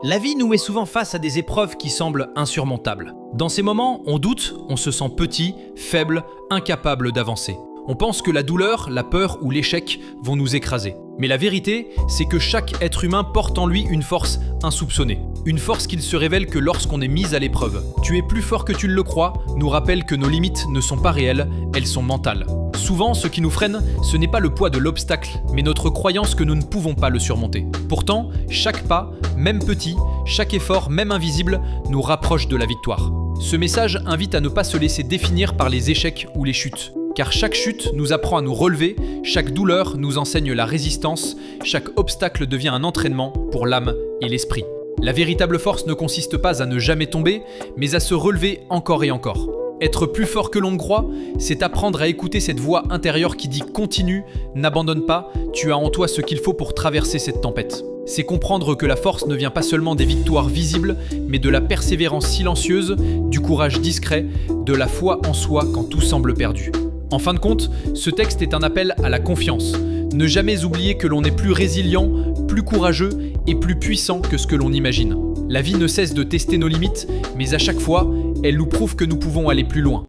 La vie nous met souvent face à des épreuves qui semblent insurmontables. Dans ces moments, on doute, on se sent petit, faible, incapable d'avancer. On pense que la douleur, la peur ou l'échec vont nous écraser. Mais la vérité, c'est que chaque être humain porte en lui une force insoupçonnée. Une force qu'il se révèle que lorsqu'on est mis à l'épreuve. Tu es plus fort que tu le crois nous rappelle que nos limites ne sont pas réelles, elles sont mentales. Souvent, ce qui nous freine, ce n'est pas le poids de l'obstacle, mais notre croyance que nous ne pouvons pas le surmonter. Pourtant, chaque pas, même petit, chaque effort, même invisible, nous rapproche de la victoire. Ce message invite à ne pas se laisser définir par les échecs ou les chutes. Car chaque chute nous apprend à nous relever, chaque douleur nous enseigne la résistance, chaque obstacle devient un entraînement pour l'âme et l'esprit. La véritable force ne consiste pas à ne jamais tomber, mais à se relever encore et encore. Être plus fort que l'on ne croit, c'est apprendre à écouter cette voix intérieure qui dit « Continue, n'abandonne pas, tu as en toi ce qu'il faut pour traverser cette tempête ». C'est comprendre que la force ne vient pas seulement des victoires visibles, mais de la persévérance silencieuse, du courage discret, de la foi en soi quand tout semble perdu. En fin de compte, ce texte est un appel à la confiance. Ne jamais oublier que l'on est plus résilient, plus courageux et plus puissant que ce que l'on imagine. La vie ne cesse de tester nos limites, mais à chaque fois, elle nous prouve que nous pouvons aller plus loin.